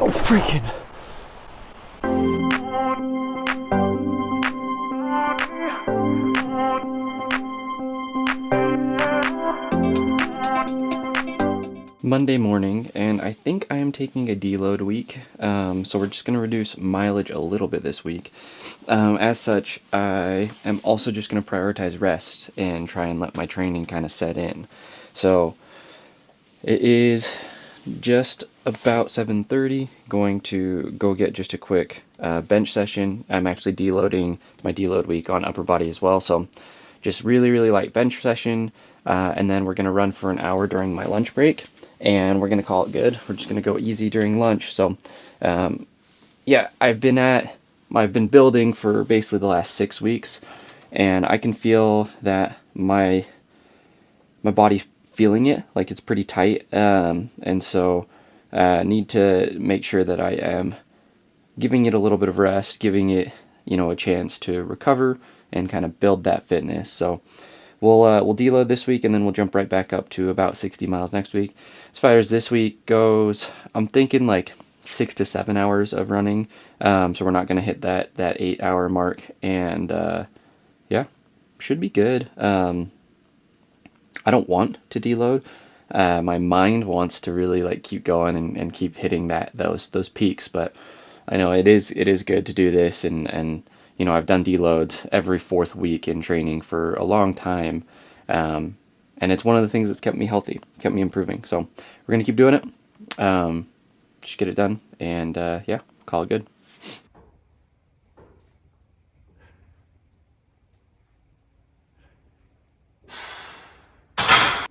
Oh, freaking. Monday morning, and I think I am taking a deload week, so we're just going to reduce mileage a little bit this week. As such, I am also just going to prioritize rest and try and let my training kind of set in. So it is just about 7:30, going to go get just a quick bench session. I'm actually deloading my deload week on upper body as well, so just really light bench session, and then we're going to run for an hour during my lunch break, and we're going to call it good. We're just going to go easy during lunch. So yeah, I've been building for basically the last 6 weeks, and I can feel that my body's feeling it, like it's pretty tight, and so need to make sure that I am giving it a little bit of rest, giving it, a chance to recover and kind of build that fitness. So we'll deload this week, and then we'll jump right back up to about 60 miles next week. As far as this week goes, I'm thinking like 6 to 7 hours of running, so we're not going to hit that 8-hour mark, and yeah, should be good. I don't want to deload. My mind wants to really like keep going and keep hitting those peaks, but I know it is good to do this, and I've done deloads every 4th week in training for a long time, and it's one of the things that's kept me healthy, kept me improving. So we're gonna keep doing it. Just get it done, and yeah, call it good.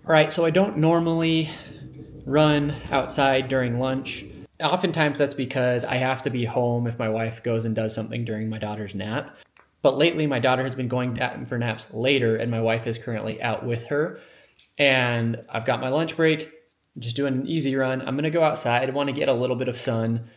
All right, so I don't normally run outside during lunch. Oftentimes that's because I have to be home if my wife goes and does something during my daughter's nap. But lately my daughter has been going for naps later, and my wife is currently out with her. And I've got my lunch break, just doing an easy run. I'm gonna go outside. I wanna get a little bit of sun.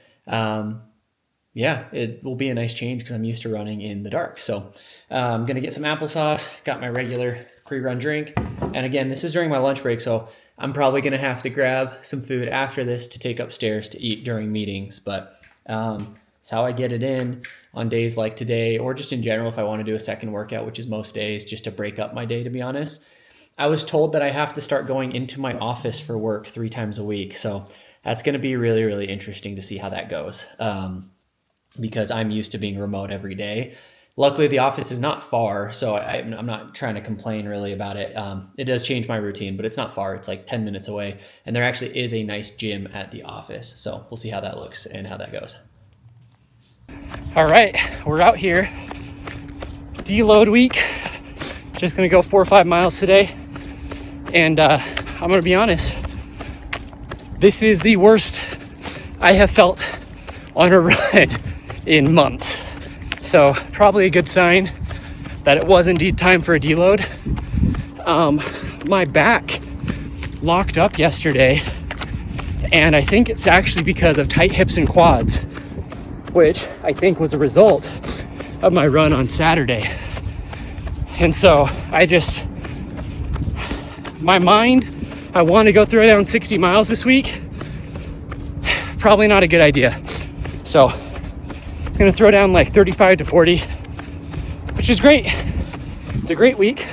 Yeah, it will be a nice change because I'm used to running in the dark. So I'm gonna get some applesauce, got my regular pre-run drink. And again, this is during my lunch break, so I'm probably gonna have to grab some food after this to take upstairs to eat during meetings. But it's how I get it in on days like today, or just in general if I wanna do a second workout, which is most days, just to break up my day, to be honest. I was told that I have to start going into my office for work 3 times a week. So that's gonna be really interesting to see how that goes. Because I'm used to being remote every day. Luckily, the office is not far, so I'm not trying to complain really about it. It does change my routine, but it's not far. It's like 10 minutes away, and there actually is a nice gym at the office. So we'll see how that looks and how that goes. All right, we're out here. Deload week. Just gonna go 4 or 5 miles today. And I'm gonna be honest, this is the worst I have felt on a run in months. So probably a good sign that it was indeed time for a deload. My back locked up yesterday, and I think it's actually because of tight hips and quads, which I think was a result of my run on Saturday. And so my mind, I want to go throw down 60 miles this week. Probably not a good idea. So I'm gonna throw down like 35 to 40, which is great. It's a great week.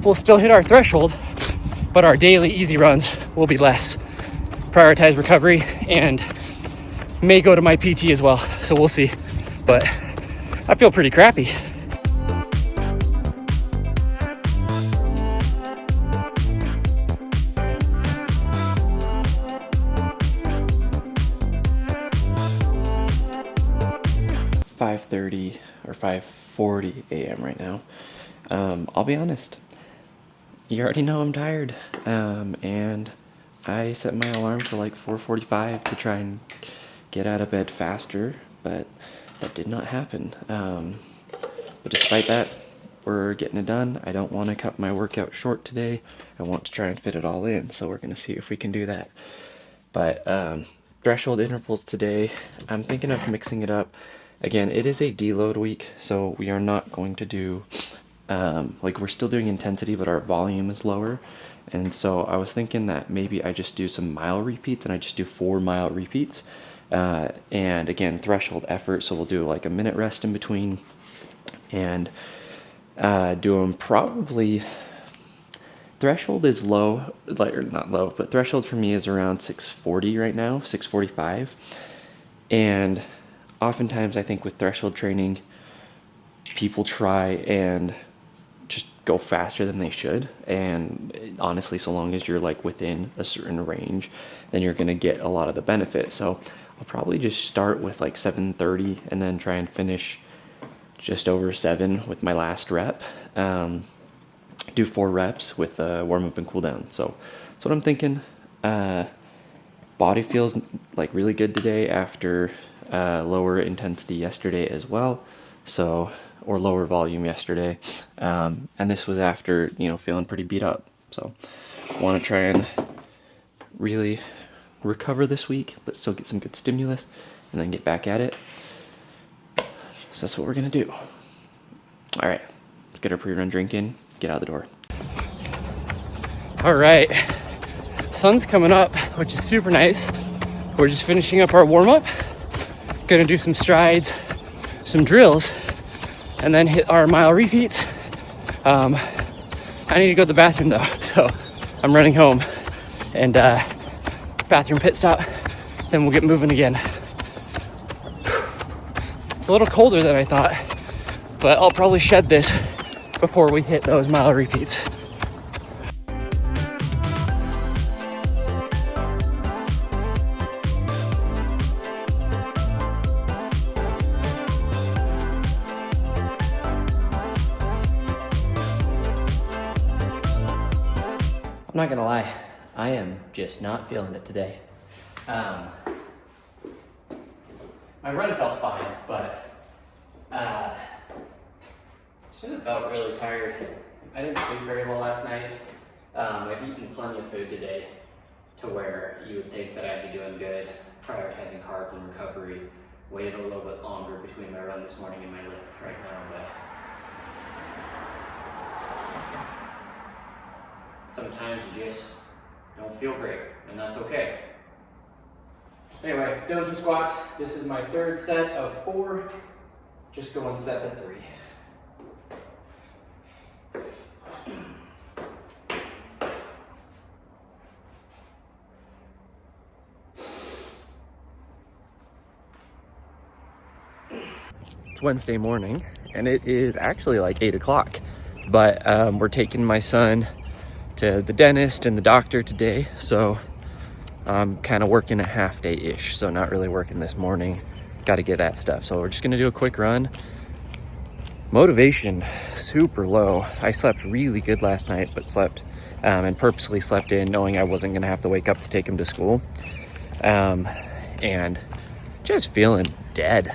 We'll still hit our threshold, but our daily easy runs will be less. Prioritize recovery, and may go to my PT as well. So we'll see, but I feel pretty crappy. Or 5:40 a.m. right now. I'll be honest, you already know I'm tired, and I set my alarm for like 4:45 to try and get out of bed faster, but that did not happen. But despite that, we're getting it done. I don't want to cut my workout short today. I want to try and fit it all in, so we're going to see if we can do that. But threshold intervals today, I'm thinking of mixing it up. Again, it is a deload week, so we are not going to do, we're still doing intensity, but our volume is lower. And so I was thinking that maybe I just do some mile repeats, and I just do 4 mile repeats. And again, threshold effort, so we'll do like a minute rest in between, and do them probably, threshold is low, like, or not low, but threshold for me is around 640 right now, 645. And oftentimes I think with threshold training, people try and just go faster than they should. And honestly, so long as you're like within a certain range, then you're going to get a lot of the benefit. So I'll probably just start with like 730 and then try and finish just over 7 with my last rep. Do 4 reps with warm up and cool down. So that's what I'm thinking. Body feels like really good today after lower intensity yesterday as well. So, or lower volume yesterday. And this was after, feeling pretty beat up. So I want to try and really recover this week, but still get some good stimulus and then get back at it. So that's what we're going to do. All right, let's get our pre-run drink in, get out the door. All right, sun's coming up, which is super nice. We're just finishing up our warm-up. Gonna do some strides, some drills, and then hit our mile repeats. I need to go to the bathroom though, so I'm running home and bathroom pit stop, then we'll get moving again. It's a little colder than I thought, but I'll probably shed this before we hit those mile repeats. I'm not gonna lie, I am just not feeling it today. My run felt fine, but should have felt really tired. I didn't sleep very well last night. I've eaten plenty of food today to where you would think that I'd be doing good, prioritizing carbs and recovery. Waited a little bit longer between my run this morning and my lift right now, but sometimes you just don't feel great, and that's okay. Anyway, doing some squats. This is my 3rd set of 4, just going sets of 3. It's Wednesday morning, and it is actually like 8 o'clock, but we're taking my son to the dentist and the doctor today, so I'm kind of working a half day-ish, so not really working this morning. Got to get that stuff, so we're just gonna do a quick run. Motivation super low. I slept really good last night, but slept and purposely slept in knowing I wasn't gonna have to wake up to take him to school, and just feeling dead.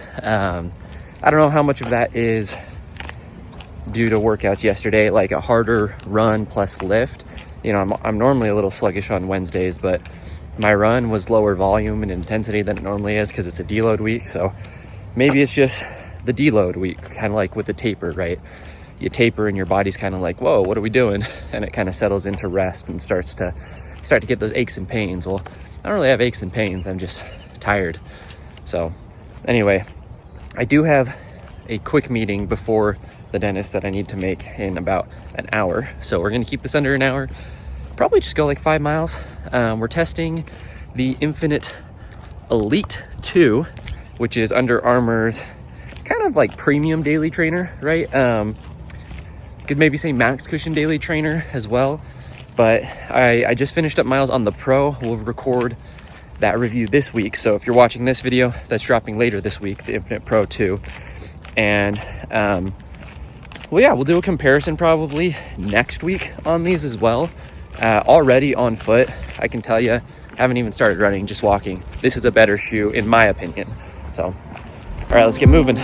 I don't know how much of that is due to workouts yesterday, like a harder run plus lift. I'm normally a little sluggish on Wednesdays, but my run was lower volume and intensity than it normally is because it's a deload week. So maybe it's just the deload week, kind of like with the taper, right? You taper and your body's kind of like, whoa, what are we doing? And it kind of settles into rest and start to get those aches and pains. Well, I don't really have aches and pains. I'm just tired. So anyway, I do have a quick meeting before the dentist that I need to make in about an hour. So we're going to keep this under an hour. Probably just go like 5 miles. We're testing the Infinite Elite 2, which is Under Armour's kind of like premium daily trainer, right? Could maybe say max cushion daily trainer as well. But I just finished up miles on the Pro. We'll record that review this week. So if you're watching this video, that's dropping later this week, the Infinite Pro 2. And well, yeah, we'll do a comparison probably next week on these as well. Already on foot, I can tell you, haven't even started running, just walking. This is a better shoe in my opinion. So, all right, let's get moving.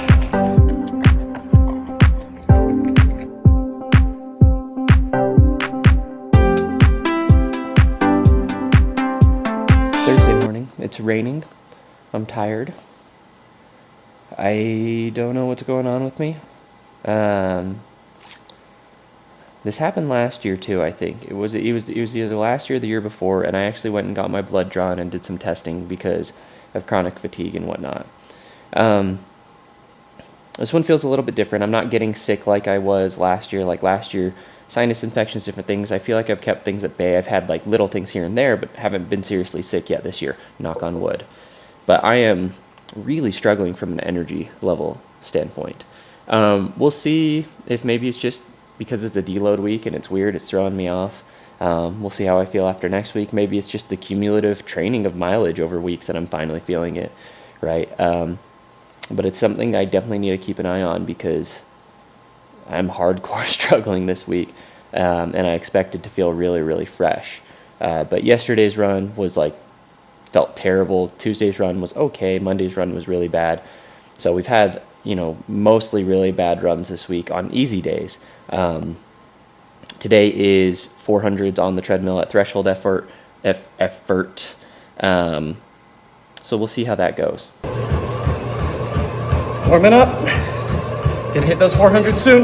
Thursday morning, it's raining. I'm tired. I don't know what's going on with me. This happened last year too, I think. It was either last year or the year before, and I actually went and got my blood drawn and did some testing because of chronic fatigue and whatnot. This one feels a little bit different. I'm not getting sick like I was last year. Like last year, sinus infections, different things. I feel like I've kept things at bay. I've had like little things here and there, but haven't been seriously sick yet this year, knock on wood. But I am really struggling from an energy level standpoint. We'll see if maybe it's just because it's a deload week and it's weird, it's throwing me off. We'll see how I feel after next week. Maybe it's just the cumulative training of mileage over weeks and I'm finally feeling it, right? But it's something I definitely need to keep an eye on because I'm hardcore struggling this week, and I expect it to feel really, really fresh. But yesterday's run was felt terrible. Tuesday's run was okay. Monday's run was really bad. So we've had, mostly really bad runs this week on easy days. Today is 400s on the treadmill at threshold effort. So we'll see how that goes. Warming up. Gonna hit those 400 soon.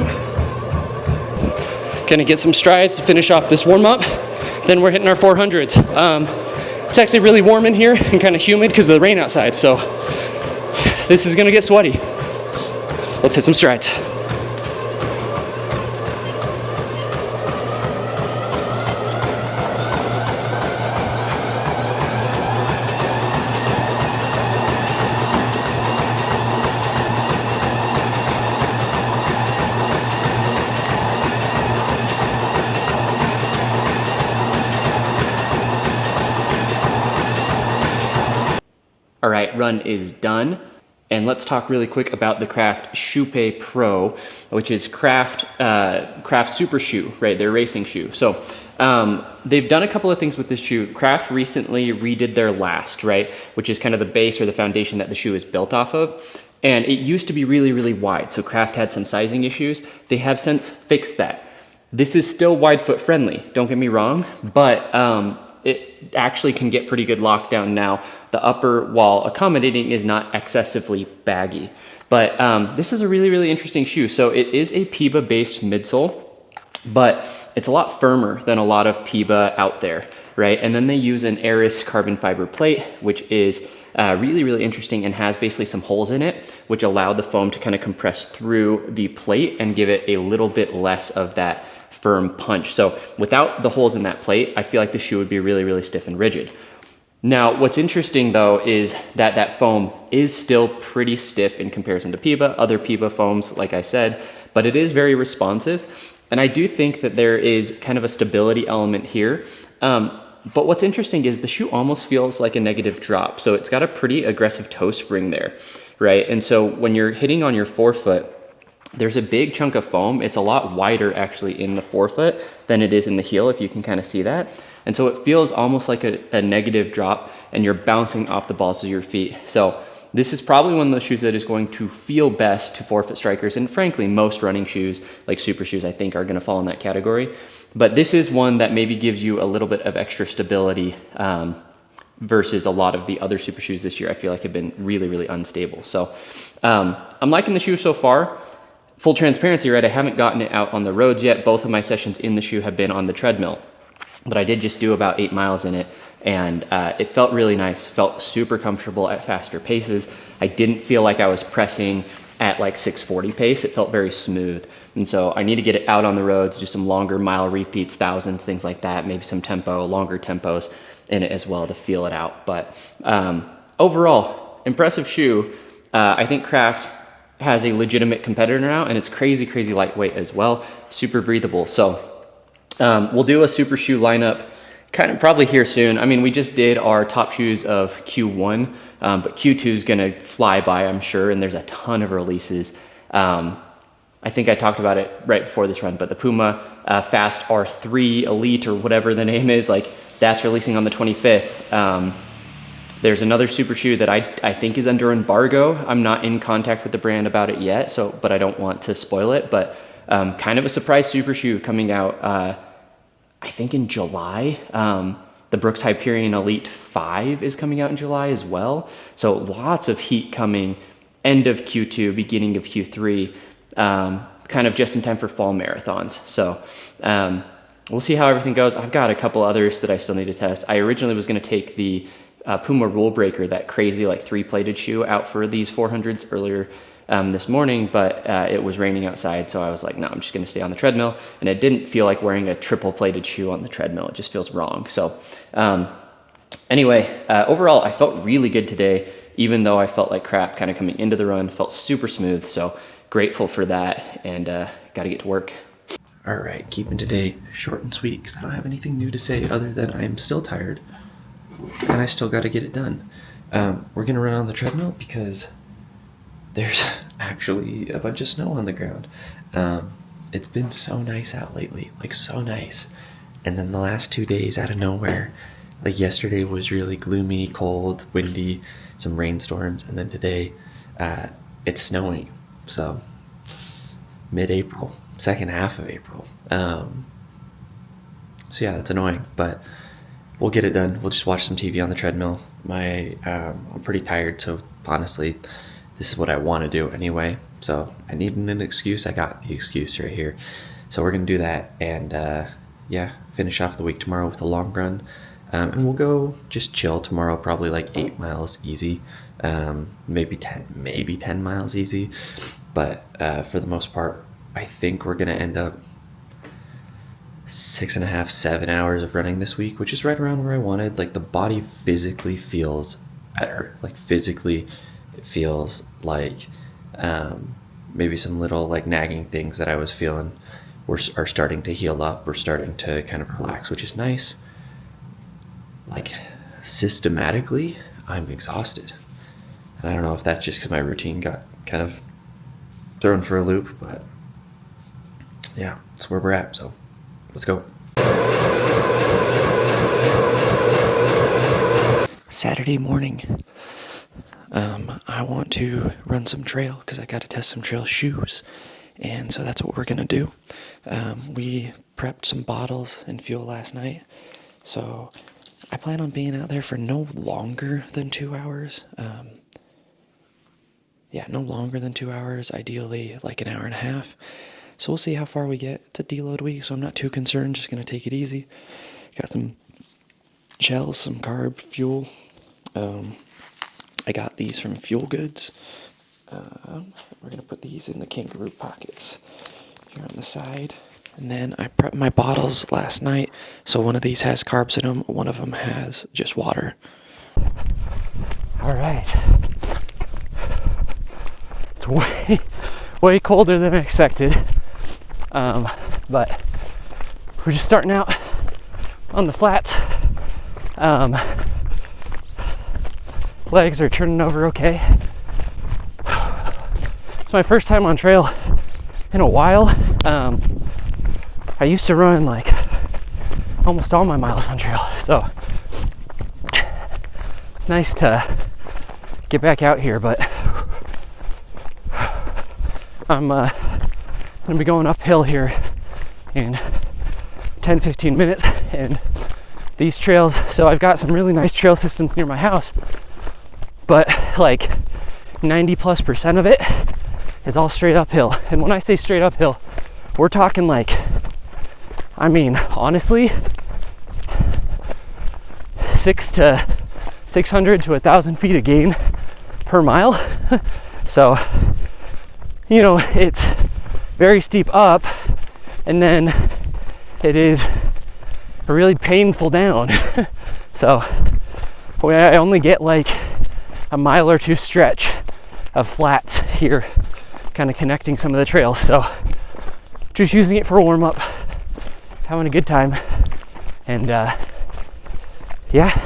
Gonna get some strides to finish off this warm up. Then we're hitting our 400s. It's actually really warm in here and kind of humid because of the rain outside. So this is gonna get sweaty. Let's hit some strides. All right, run is done. And let's talk really quick about the Craft Kype Pro, which is Craft super shoe, right? Their racing shoe. So they've done a couple of things with this shoe. Craft recently redid their last, right? Which is kind of the base or the foundation that the shoe is built off of. And it used to be really, really wide. So Craft had some sizing issues. They have since fixed that. This is still wide foot friendly, don't get me wrong, but it actually can get pretty good lockdown now. The upper, while accommodating, is not excessively baggy. But this is a really, really interesting shoe. So it is a PIBA-based midsole, but it's a lot firmer than a lot of PIBA out there, right? And then they use an Aris carbon fiber plate, which is really, really interesting and has basically some holes in it, which allow the foam to kind of compress through the plate and give it a little bit less of that firm punch. So without the holes in that plate, I feel like the shoe would be really, really stiff and rigid. Now, what's interesting though is that that foam is still pretty stiff in comparison to PIBA, other PIBA foams, like I said, but it is very responsive. And I do think that there is kind of a stability element here. But what's interesting is the shoe almost feels like a negative drop. So it's got a pretty aggressive toe spring there, right? And so when you're hitting on your forefoot, there's a big chunk of foam. It's a lot wider actually in the forefoot than it is in the heel, if you can kind of see that. And so it feels almost like a negative drop and you're bouncing off the balls of your feet. So this is probably one of those shoes that is going to feel best to forefoot strikers. And frankly, most running shoes, like super shoes, I think are going to fall in that category. But this is one that maybe gives you a little bit of extra stability versus a lot of the other super shoes this year I feel like have been really, really unstable. So I'm liking the shoe so far. Full transparency, right? I haven't gotten it out on the roads yet. Both of my sessions in the shoe have been on the treadmill, but I did just do about 8 miles in it, and it felt really nice. Felt super comfortable at faster paces. I didn't feel like I was pressing at like 640 pace. It felt very smooth. And so I need to get it out on the roads, do some longer mile repeats, thousands, things like that, maybe some tempo, longer tempos in it as well to feel it out. But overall, impressive shoe. I think Craft has a legitimate competitor now, and it's crazy, crazy lightweight as well. Super breathable. So we'll do a super shoe lineup kind of probably here soon. I mean, we just did our top shoes of Q1, but Q2 is going to fly by, I'm sure, and there's a ton of releases. I think I talked about it right before this run, but the Puma Fast R3 Elite or whatever the name is, like that's releasing on the 25th. There's another super shoe that I think is under embargo. I'm not in contact with the brand about it yet, but I don't want to spoil it. But kind of a surprise super shoe coming out, I think in July. The Brooks Hyperion Elite 5 is coming out in July as well. So lots of heat coming end of Q2, beginning of Q3, kind of just in time for fall marathons. So we'll see how everything goes. I've got a couple others that I still need to test. I originally was going to take the Puma Rule Breaker, that crazy like 3-plated shoe, out for these 400s earlier this morning, but it was raining outside, so I was like, no, I'm just gonna stay on the treadmill. And it didn't feel like wearing a triple-plated shoe on the treadmill. It just feels wrong. So anyway, overall, I felt really good today, even though I felt like crap kind of coming into the run. Felt super smooth, so grateful for that, and gotta get to work. All right, keeping today short and sweet because I don't have anything new to say other than I am still tired and I still got to get it done. We're gonna run on the treadmill because there's actually a bunch of snow on the ground. It's been so nice out lately, like so nice. And then the last 2 days out of nowhere, like yesterday was really gloomy, cold, windy, some rainstorms, and then today it's snowing. So mid-April, second half of April. So yeah, that's annoying, but we'll get it done. We'll just watch some TV on the treadmill. I'm pretty tired, so honestly, this is what I want to do anyway. So I need an excuse. I got the excuse right here. So we're gonna do that, and yeah, finish off the week tomorrow with a long run. And we'll go just chill tomorrow, probably like 8 miles easy, maybe 10 miles easy. But for the most part, I think we're gonna end up 6.5, 7 hours of running this week, which is right around where I wanted. Like the body physically feels better. Like physically, it feels like maybe some little like nagging things that I was feeling are starting to heal up. We're starting to kind of relax, which is nice. Like systematically, I'm exhausted. And I don't know if that's just because my routine got kind of thrown for a loop, but yeah, that's where we're at. So let's go. Saturday morning. I want to run some trail because I got to test some trail shoes. And so that's what we're going to do. We prepped some bottles and fuel last night. So I plan on being out there for no longer than 2 hours. No longer than 2 hours, ideally like an hour and a half. So we'll see how far we get. It's a deload week, so I'm not too concerned. Just going to take it easy. Got some gels, some carb fuel. I got these from Fuel Goods. We're going to put these in the kangaroo pockets here on the side. And then I prepped my bottles last night. So one of these has carbs in them. One of them has just water. All right. It's way colder than I expected. But we're just starting out on the flats. Legs are turning over okay. It's my first time on trail in a while. I used to run like almost all my miles on trail, so it's nice to get back out here, but I'm gonna be going uphill here in 10-15 minutes, and these trails, so I've got some really nice trail systems near my house, but like 90+% of it is all straight uphill. And when I say straight uphill, we're talking like, I mean, honestly, 600 to 1,000 feet of gain per mile. So, you know, it's very steep up, and then it is a really painful down. So I only get like a mile or two stretch of flats here, kind of connecting some of the trails. So just using it for a warm up, having a good time, and yeah,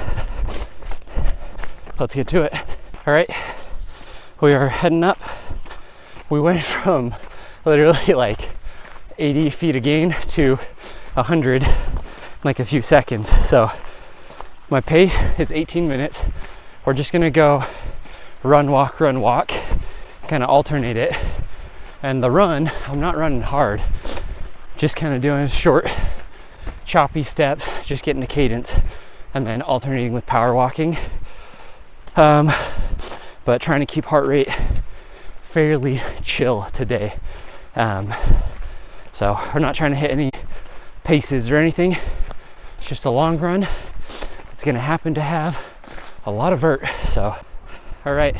let's get to it. All right, we are heading up. We went from literally like 80 feet of gain to 100 in like a few seconds. So my pace is 18 minutes. We're just gonna go run, walk, kind of alternate it. And the run, I'm not running hard, just kind of doing short, choppy steps, just getting a cadence, and then alternating with power walking. But trying to keep heart rate fairly chill today. So we're not trying to hit any paces or anything. It's just a long run. It's gonna happen to have a lot of vert. So, all right,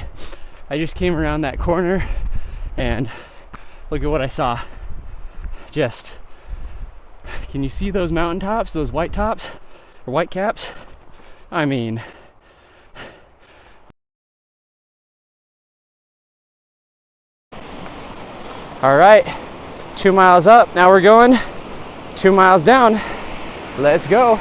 I just came around that corner and look at what I saw. Just, can you see those mountaintops, those white tops or white caps? I mean, all right, 2 miles up. Now we're going 2 miles down. Let's go.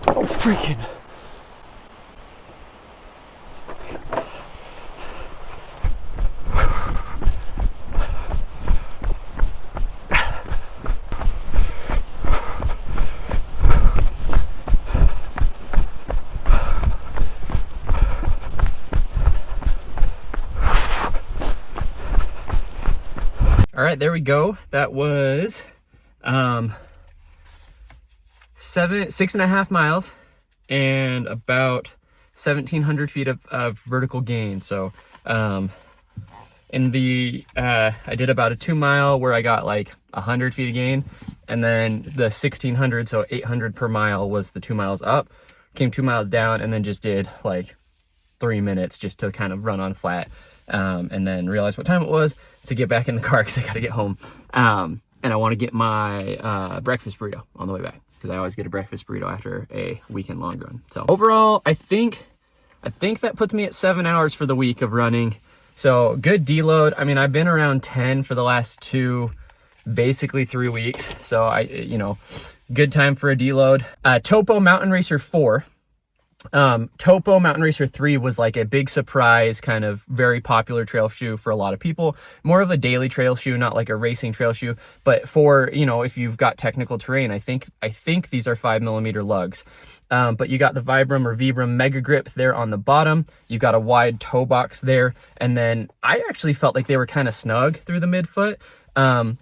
Oh, freaking. All right, there we go. That was 6.5 miles and about 1,700 feet of vertical gain. So in the I did about a 2 mile where I got like 100 feet of gain, and then the 1,600, so 800 per mile was the 2 miles up. Came 2 miles down, and then just did like 3 minutes just to kind of run on flat. And then realized what time it was to get back in the car because I got to get home. And I want to get my breakfast burrito on the way back because I always get a breakfast burrito after a weekend long run. So overall, I think that puts me at 7 hours for the week of running. So good deload. I mean, I've been around 10 for the last basically 3 weeks. So good time for a deload. Topo Mountain Racer 4. Topo Mountain Racer 3 was like a big surprise, kind of very popular trail shoe for a lot of people. More of a daily trail shoe, not like a racing trail shoe, but for, if you've got technical terrain. I think these are 5mm lugs. But you got the Vibram or Vibram Mega Grip there on the bottom. You got a wide toe box there. And then I actually felt like they were kind of snug through the midfoot.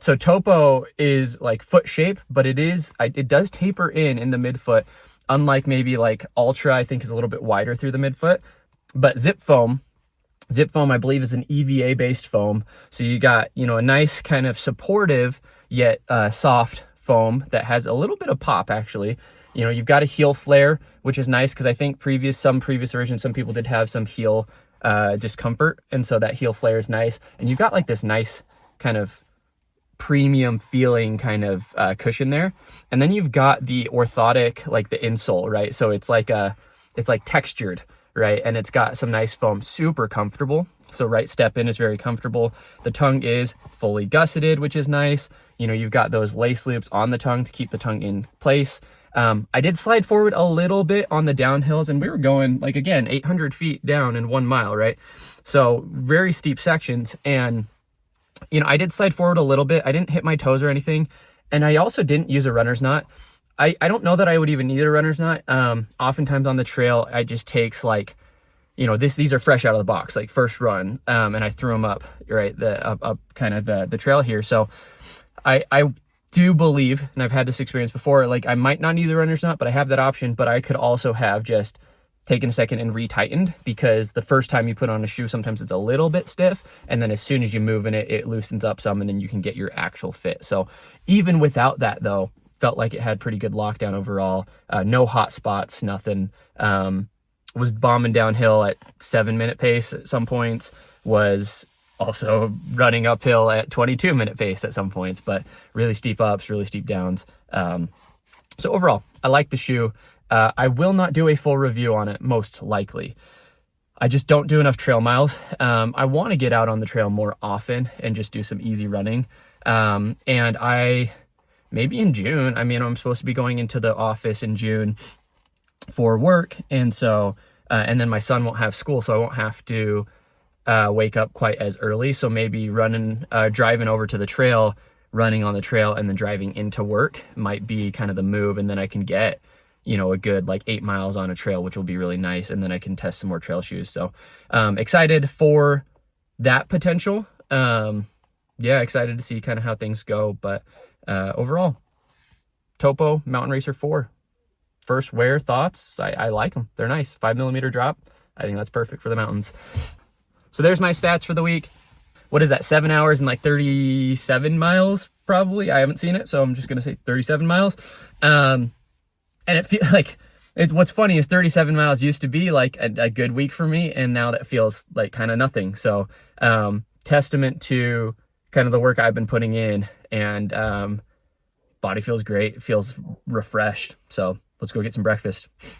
So Topo is like foot shape, but it does taper in the midfoot. Unlike maybe like Ultra, I think is a little bit wider through the midfoot. But Zip Foam, I believe, is an EVA based foam. So you got, a nice kind of supportive yet soft foam that has a little bit of pop actually. You've got a heel flare, which is nice because I think some previous versions, some people did have some heel discomfort. And so that heel flare is nice. And you've got like this nice kind of premium feeling kind of cushion there. And then you've got the orthotic, like the insole, right? So it's like textured, right? And it's got some nice foam, super comfortable. So right step in is very comfortable. The tongue is fully gusseted, which is nice. You've got those lace loops on the tongue to keep the tongue in place. I did slide forward a little bit on the downhills, and we were going like, again, 800 feet down in 1 mile, right? So very steep sections. And I did slide forward a little bit. I didn't hit my toes or anything. And I also didn't use a runner's knot. I don't know that I would even need a runner's knot. Oftentimes on the trail, I just takes like, these are fresh out of the box, like first run. And I threw them up, right, up kind of the trail here. So I do believe, and I've had this experience before, like I might not need the runner's knot, but I have that option. But I could also have just taken a second and retightened, because the first time you put on a shoe, sometimes it's a little bit stiff. And then as soon as you move in it, it loosens up some, and then you can get your actual fit. So even without that though, felt like it had pretty good lockdown overall. No hot spots, nothing. Was bombing downhill at 7-minute pace at some points, was also running uphill at 22-minute pace at some points, but really steep ups, really steep downs. So overall, I like the shoe. I will not do a full review on it, most likely. I just don't do enough trail miles. I want to get out on the trail more often and just do some easy running. And maybe in June, I'm supposed to be going into the office in June for work. And so, and then my son won't have school, so I won't have to wake up quite as early. So maybe driving over to the trail, running on the trail, and then driving into work might be kind of the move. And then I can get a good like 8 miles on a trail, which will be really nice. And then I can test some more trail shoes. So excited for that potential. Excited to see kind of how things go. But overall, Topo Mountain Racer 4. First wear thoughts, I like them. They're nice. 5mm drop. I think that's perfect for the mountains. So there's my stats for the week. What is that, 7 hours and like 37 miles probably? I haven't seen it, so I'm just gonna say 37 miles. And it feels like, what's funny is 37 miles used to be like a good week for me, and now that feels like kind of nothing. So testament to kind of the work I've been putting in, and body feels great, feels refreshed. So let's go get some breakfast.